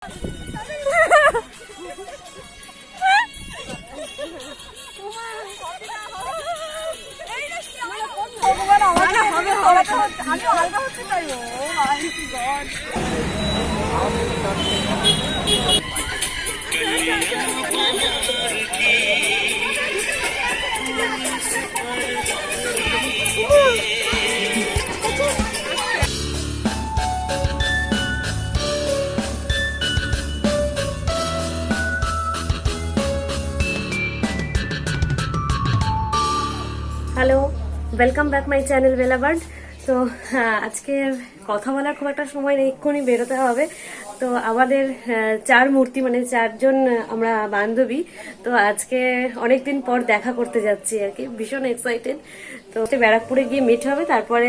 Hello, welcome back my channel Bela bird. তো আজকে কথা বলার খুব একটা সময় নেই, এক্ষুনি বেরোতে হবে। তো আমাদের চার মূর্তি মানে চারজন আমরা বান্ধবী, তো আজকে অনেকদিন পর দেখা করতে যাচ্ছি আর কি, ভীষণ এক্সাইটেড। তো ব্যারাকপুরে গিয়ে মিট হবে, তারপরে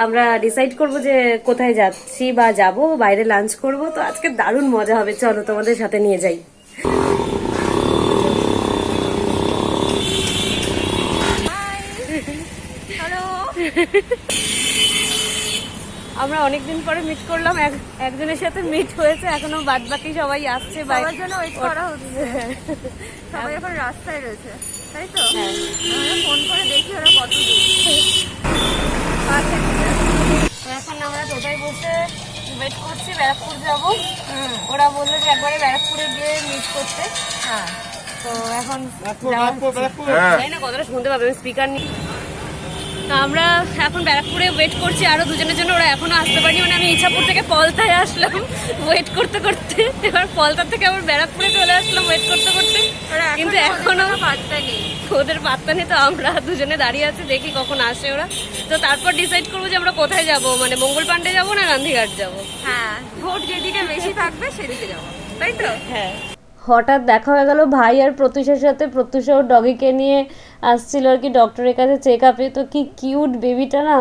আমরা ডিসাইড করব যে কোথায় যাচ্ছি বা যাব, বাইরে লাঞ্চ করব। তো আজকে দারুণ মজা হবে, চলো তোমাদের সাথে নিয়ে যাই। আমরা অনেকদিন পরে মিট করলাম, একজনের সাথে মিট হয়েছে, এখনো বাদ বাকি সবাই আসছে, সবার জন্য ওয়েট করা হচ্ছে। সবাই এখন রাস্তায় রয়েছে, তাই তো? আমরা ফোন করে দেখি ওরা কত দূর। এখন আমরা টোটাই বসে ওয়েট করছি, ব্যারাকপুর যাব। ওরা বললো যে একবারে ব্যারাকপুরে গিয়ে মিট করতে। হ্যাঁ, তো এখন জানি না কতটা শুনতে পাবে, স্পিকার নিয়ে। তো আমরা এখন ব্যারাকপুরে ওয়েট করছি আরো দুজনের জন্য, ওরা এখনো আসতে পারেনি। মানে আমি ইছাপুর থেকে পলতায় আসলাম ওয়েট করতে করতে, এবার পলতা থেকে আবার ব্যারাকপুরে চলে আসলাম ওয়েট করতে করতে, কিন্তু এখনো পাত্তা নেই, ওদের পাত্তা নেই। তো আমরা দুজনে দাঁড়িয়ে আছি, দেখি কখন আসে ওরা। তো তারপর ডিসাইড করবো যে আমরা কোথায় যাব, মানে মঙ্গল পান্ডে যাবো না গান্ধীঘাট যাব। হ্যাঁ, ভোট যেদিকে বেশি থাকবে সেদিকে যাবো, তাই তো? হ্যাঁ, হঠাৎ দেখা হয়ে গেল ভাই আর প্রত্যুষের সাথে। প্রত্যুষও ডগিকে নিয়ে আসছিল আর কি ডক্টরের কাছে চেক আপে। তো কি কিউট বেবিটা না,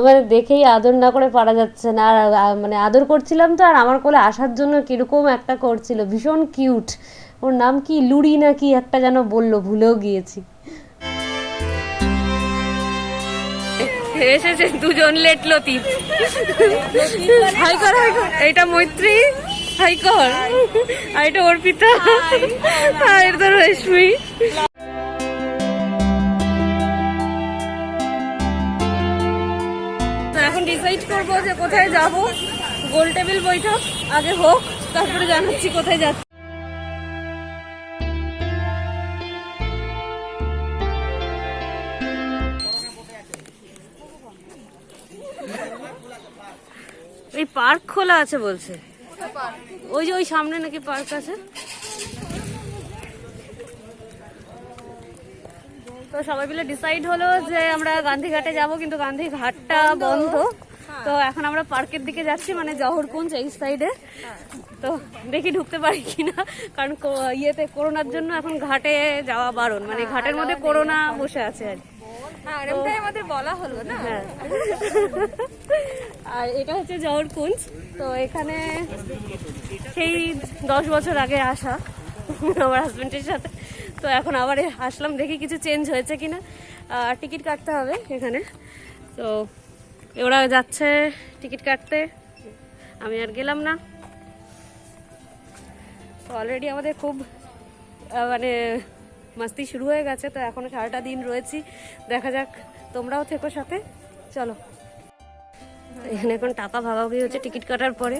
মানে দেখেই আদর না করে পারা যাচ্ছে না। আর মানে আদর করছিলাম তো, আর আমার কোলে আসার জন্য কিরকম একটা করছিল, ভীষণ কিউট। ওর নাম কি লুড়ি না কি একটা যেন বললো, ভুলেও গিয়েছি। এসেছে দুজন লেট লতিফ। হাই কর, হাই কর। এইটা মৈত্রী, হাই কর। আর এটা অর্পিতা, আর এটা রশ্মি। তো এখন ডিসাইড করবো যে কোথায় যাব। গোল টেবিল বৈঠক আগে হোক, তারপরে জানাচ্ছি কোথায় যাচ্ছি। এই পার্ক খোলা আছে বলছে, ওই যে ওই সামনে নাকি পার্ক আছে। তো সবাই মিলে ডিসাইড হলো যে আমরা গান্ধীঘাটে যাব, কিন্তু গান্ধীঘাটটা বন্ধ। তো এখন আমরা পার্কের দিকে যাচ্ছি, মানে জহরকুঞ্জ এই সাইডে। তো দেখি ঢুকতে পারি কিনা, কারণ ইয়েতে করোনার জন্য এখন ঘাটে যাওয়া বারণ, মানে ঘাটের মধ্যে করোনা বসে আছে আর কি। আমাদের বলা হলো না। আর এটা হচ্ছে জহরকুঞ্জ। তো এখানে সেই 10 বছর আগে আসা আমার হাজবেন্ডের সাথে। তো এখন আবার আসলাম, দেখি কিছু চেঞ্জ হয়েছে কিনা। টিকিট কাটতে হবে এখানে। তো ওরা যাচ্ছে টিকিট কাটতে, আমি আর গেলাম না। তো অলরেডি আমাদের খুব মানে মাস্তি শুরু হয়ে গেছে। তো এখনো সারাটা দিন রয়েছি, দেখা যাক, তোমরাও থেকো সাথে, চলো। এখানে এখন টাকা ভাগাভাগি হচ্ছে টিকিট কাটার পরে।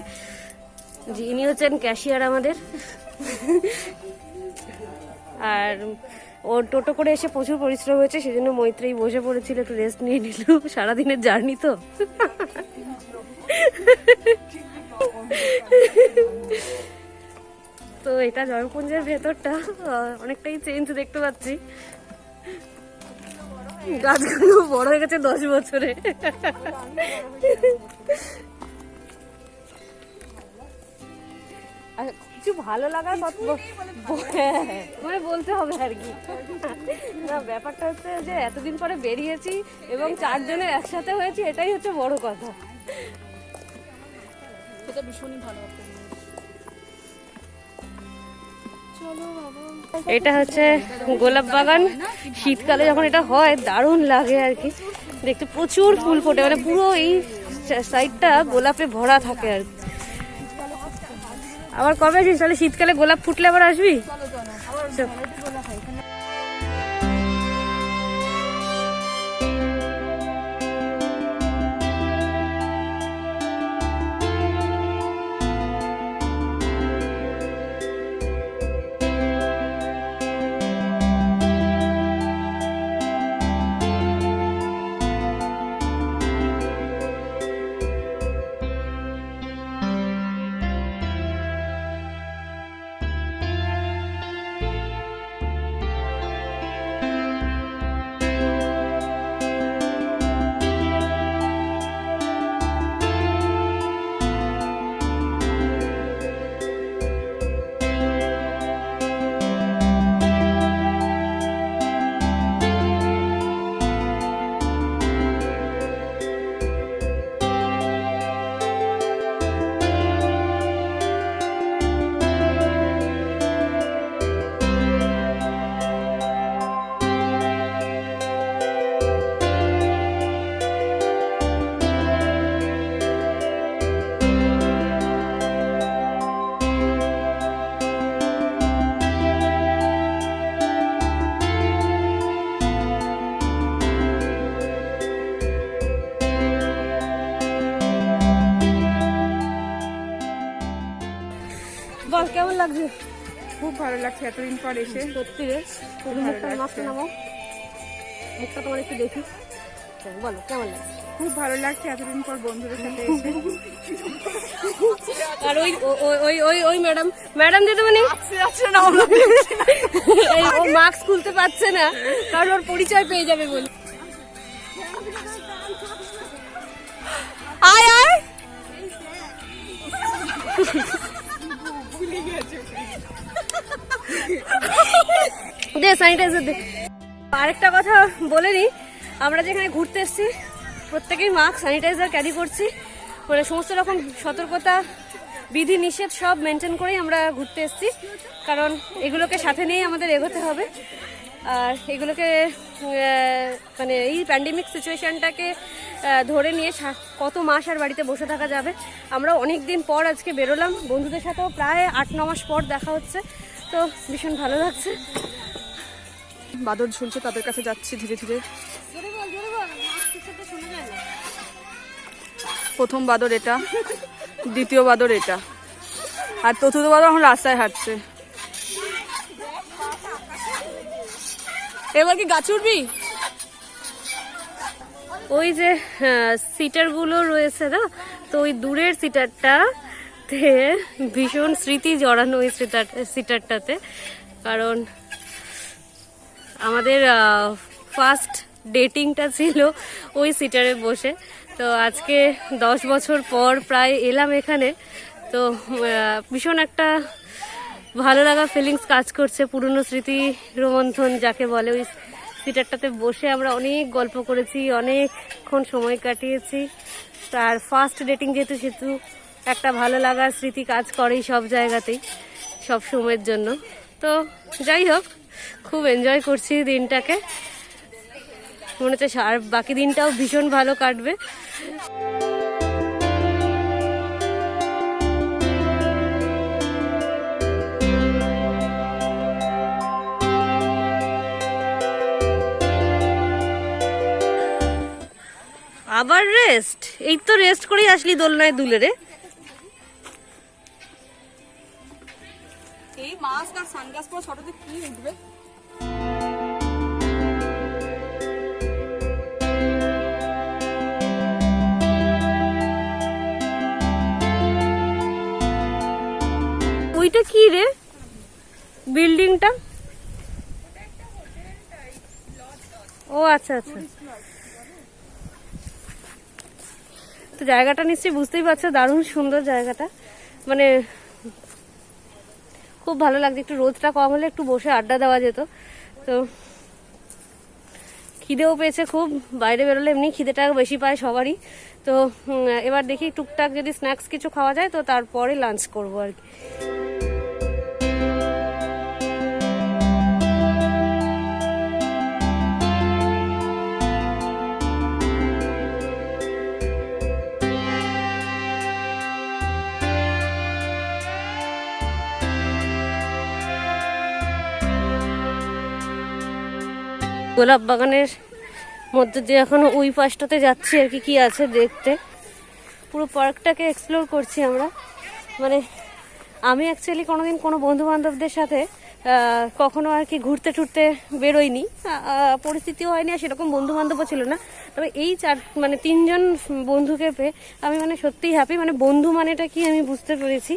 যিনি হচ্ছেন ক্যাশিয়ার আমাদের, আর ওর টোটো করে এসে প্রচুর পরিশ্রম হয়েছে, সেজন্য মৈত্রী বসে পড়েছিল, একটু রেস্ট নিয়ে নিল, সারাদিনের জার্নি তো। তো এটা জয়পুঞ্জের ভেতরটা অনেকটাই চেঞ্জ দেখতে পাচ্ছি, গাছগুলো বড় হয়ে গেছে 10 বছরে। কিছু ভালো লাগার মানে বলতে হবে আর কি। না, ব্যাপারটা হচ্ছে যে এতদিন পরে বেরিয়েছি এবং 4 জনের একসাথে হয়েছি, এটাই হচ্ছে বড় কথা। এটা ভীষণই ভালো। এটা হচ্ছে গোলাপ বাগান, শীতকালে যখন এটা হয় দারুণ লাগে আর কি দেখতে, প্রচুর ফুল ফোটে, মানে পুরো এই সাইডটা গোলাপে ভরা থাকে আর কি। আবার কবে আসিস? তাহলে শীতকালে গোলাপ ফুটলে আবার আসবি। চলো চলো আবার চল। ভ্যারাইটি গোলাপ হয় এখানে। বল কেমন লাগছে? খুব ভালো লাগছে এতদিন পর এসে। সত্যি রে, খুব ভালো মুখটা মাস্ক লাগছে। নামাও, মুখটা তোমার একটু দেখি। বলো কেমন লাগছে? খুব ভালো লাগছে এতদিন পর বন্ধুদের সাথে এসে। আর ওই ওই ওই ওই ওই ম্যাডাম ম্যাডাম দিদিমণি ও মাস্ক খুলতে পারছে না কারণ ওর পরিচয় পেয়ে যাবে বলে। আয় আয় দে স্যানিটাইজার দে। আরেকটা কথা বলে নি, আমরা যেখানে ঘুরতে এসেছি প্রত্যেকেই মাস্ক স্যানিটাইজার ক্যারি করছি, মানে সমস্ত রকম সতর্কতা বিধি নিষেধ সব মেনটেন করেই আমরা ঘুরতে এসেছি, কারণ এগুলোকে সাথে নিয়েই আমাদের এগোতে হবে। আর এগুলোকে মানে এই প্যান্ডেমিক সিচুয়েশনটাকে ধরে নিয়ে কত মাস আর বাড়িতে বসে থাকা যাবে। আমরা অনেক দিন পর আজকে বেরোলাম, বন্ধুদের সাথেও প্রায় 8-9 মাস পর দেখা হচ্ছে, তো ভীষণ ভালো লাগছে। বাদর ঝুলছে, তাদের কাছে যাচ্ছি ধীরে ধীরে। প্রথম বাদর এটা, দ্বিতীয় বাদর এটা, আর চতুর্থ বাদর এখন রাস্তায় হাঁটছে। এবার কি গাছ উঠবি? ওই যে সিটারগুলো রয়েছে না, তো ওই দূরের সিটারটাতে ভীষণ স্মৃতি জড়ানো ওই সিটারটাতে, কারণ আমাদের ফার্স্ট ডেটিংটা ছিল ওই সিটারে বসে। তো আজকে 10 বছর পর প্রায় এলাম এখানে, তো ভীষণ একটা ভালো লাগা ফিলিংস কাজ করছে, পুরনো স্মৃতি রোমন্থন যাকে বলে। ওই সিটারটাতে বসে আমরা অনেক গল্প করেছি, অনেকক্ষণ সময় কাটিয়েছি। আর ফার্স্ট ডেটিং যেহেতু সেহেতু একটা ভালো লাগার স্মৃতি কাজ করেই সব জায়গাতেই, সব সময়ের জন্য। তো যাই হোক, খুব এনজয় করছি দিনটাকে, মনে হচ্ছে আর বাকি দিনটাও ভীষণ ভালো কাটবে। আবার রেস্ট? এই তো রেস্ট করেই আসলি দোলনায় দুলে রে। এই মাস্ক আর সানগ্লাস পরে ফটোতে কি উঠবে? ওইটা কি রে বিল্ডিংটা? ও আচ্ছা আচ্ছা, তো জায়গাটা নিশ্চয়ই বুঝতেই পারছো, দারুণ সুন্দর জায়গাটা, মানে খুব ভালো লাগছে। একটু রোদটা কম হলে একটু বসে আড্ডা দেওয়া যেত। তো খিদেও পেয়েছে খুব, বাইরে বেরোলে এমনি খিদেটা বেশি পায় সবারই। তো এবার দেখি টুকটাক যদি স্ন্যাক্স কিছু খাওয়া যায় তো তারপরে লাঞ্চ করবো আর কি। গোলাপ বাগানের মধ্যে দিয়ে এখন ওই পাশটাতে যাচ্ছি আর কি আছে দেখতে। পুরো পার্কটাকে এক্সপ্লোর করছি আমরা। মানে আমি অ্যাকচুয়ালি কোনোদিন কোনো বন্ধু বান্ধবদের সাথে কখনো আর কি ঘুরতে টুরতে বেরোইনি, পরিস্থিতিও হয়নি, আর সেরকম বন্ধু বান্ধবও ছিল না। তবে এই মানে 3জন বন্ধুকে পেয়ে আমি মানে সত্যিই হ্যাপি। মানে বন্ধু মানেটা কি আমি বুঝতে পেরেছি।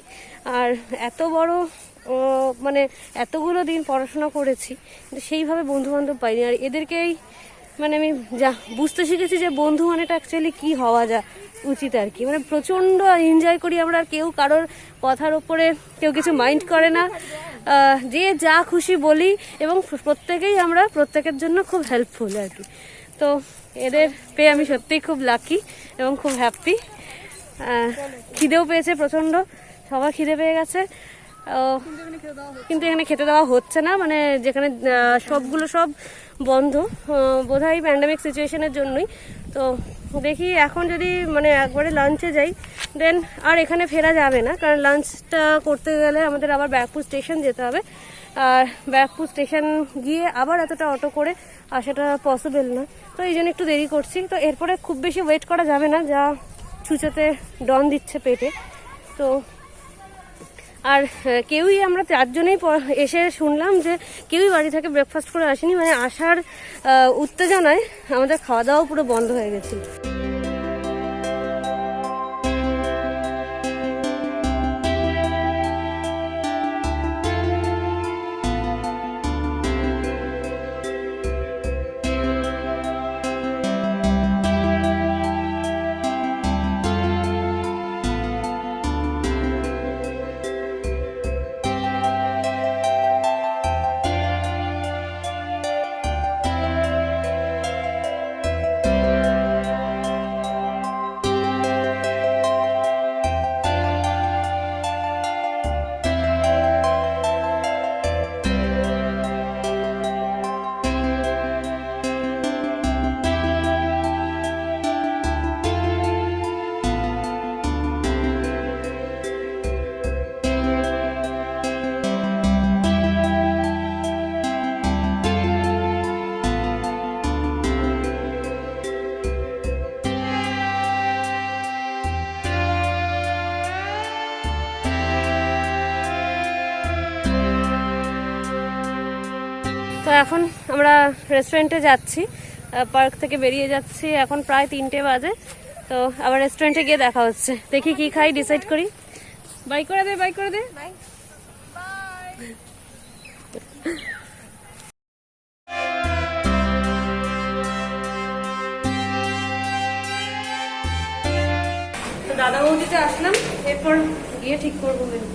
আর এত বড় মানে এতগুলো দিন পড়াশোনা করেছি কিন্তু সেইভাবে বন্ধু বান্ধব পাইনি। আর এদেরকেই মানে আমি যা বুঝতে শিখেছি যে বন্ধু মানেটা অ্যাকচুয়ালি কি হওয়া উচিত আর কি। মানে প্রচণ্ড এনজয় করি আমরা, কেউ কারোর কথার ওপরে কেউ কিছু মাইন্ড করে না, যে যা খুশি বলি, এবং প্রত্যেকেই আমরা প্রত্যেকের জন্য খুব হেল্পফুল আর কি। তো এদের পেয়ে আমি সত্যিই খুব লাকি এবং খুব হ্যাপি। খিদেও পেয়েছে প্রচণ্ড, সবার খিদে পেয়ে গেছে, কিন্তু এখানে খেতে দেওয়া হচ্ছে না। মানে যেখানে সব বন্ধ, বোধহয় প্যান্ডামিক সিচুয়েশনের জন্যই। তো দেখি এখন যদি মানে একবারে লাঞ্চে যাই দেন আর এখানে ফেরা যাবে না, কারণ লাঞ্চটা করতে গেলে আমাদের আবার ব্যারাকপুর স্টেশন যেতে হবে। আর ব্যারাকপুর স্টেশন গিয়ে আবার এতটা অটো করে আসাটা পসিবল না, তো এই জন্য একটু দেরি করছি। তো এরপরে খুব বেশি ওয়েট করা যাবে না, যা ছুঁচোতে ডন দিচ্ছে পেটে। তো আর কেউই, আমরা 4জনেই এসে শুনলাম যে কেউই বাড়ি থেকে ব্রেকফাস্ট করে আসেনি। মানে আসার উত্তেজনায় আমাদের খাওয়া দাওয়াও পুরো বন্ধ হয়ে গেছিল। তো এখন আমরা রেস্টুরেন্টে যাচ্ছি, পার্ক থেকে বেরিয়ে যাচ্ছি, এখন প্রায় 3টে বাজে। তো আবার রেস্টুরেন্টে গিয়ে দেখা হচ্ছে, দেখি কি খাই ডিসাইড করি। বাই করে দে, বাই করে দে। তো দাদা বৌদিতে আসলাম, এরপর গিয়ে ঠিক করবো মেনু।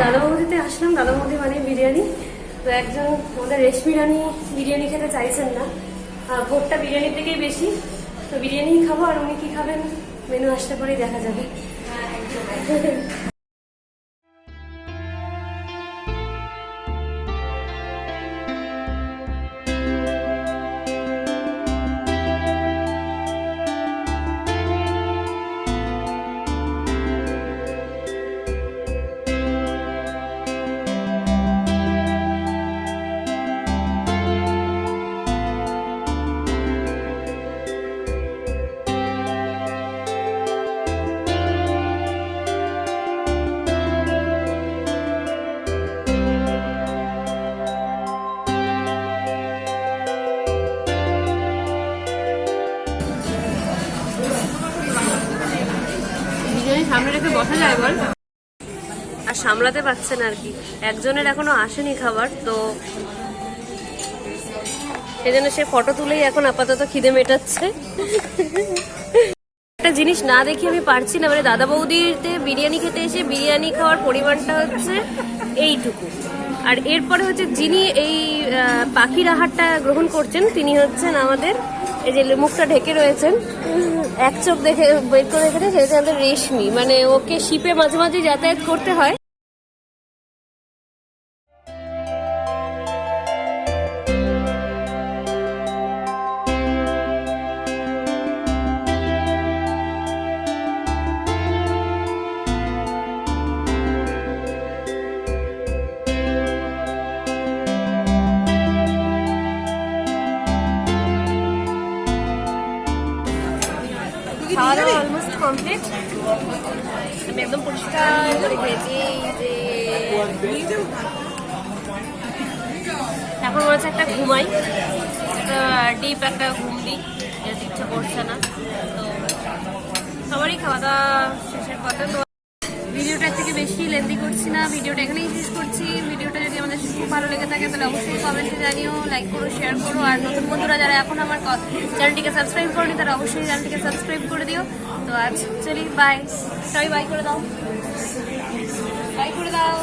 দাদা বৌদিতে আসলাম, দাদা বৌদি মানে বিরিয়ানি। তো একজন আমাদের রেশমি রানী বিরিয়ানি খেতে চাইছেন না, ভোটটা বিরিয়ানির দিকেই বেশি। তো বিরিয়ানি খাবো, আর উনি কি খাবেন মেনু আসতে পরেই দেখা যাবে। সামনে রেখে বসা যায় বল, আর সামলাতে পারছে না আর কি। একজনের এখনো আসেনি খাবার, তো সেজন্য সে ফটো তুলেই এখন আপাতত খিদে মেটাচ্ছে। একটা জিনিস না দেখি আমি পারছি না, মানে দাদা বৌদিতে বিরিয়ানি খেতে এসে বিরিয়ানি খাওয়ার পরিমাণটা হচ্ছে এইটুকু। আর এরপরে হচ্ছে যিনি এই পাখির আহারটা গ্রহণ করছেন তিনি হচ্ছেন আমাদের, এই যে মুখটা ঢেকে রয়েছেন, এক চোখ দেখে বের করে রেখেছে, সেটা আমাদের রেশমি। মানে ওকে শিপে মাঝে মাঝে যাতায়াত করতে হয়। খাওয়া দাওয়া অলমোস্ট কমপ্লিট। আমি একদম পরিষ্কার করে খেয়েছি যে এখন মনে হচ্ছে একটা ঘুমাই, একটা ডিপ একটা ঘুম দিই, যেতে ইচ্ছে করছে না। তো সবারই খাওয়া দাওয়া শেষের কথা। তো ভিডিওটার থেকে বেশি লেন্দি করছি না, ভিডিওটা এখানেই শেষ করছি। ভিডিওটা যদি আমাদের খুব ভালো লেগে থাকে তাহলে অবশ্যই কমেন্টে জানিও, লাইক করো, শেয়ার করো। আর নতুন বন্ধুরা যারা এখন আমার চ্যানেলটিকে সাবস্ক্রাইব করনি তারা অবশ্যই চ্যানেলটিকে সাবস্ক্রাইব করে দিও। তো আজ চলি, বাই। সবাই বাই করে দাও, বাই করে দাও।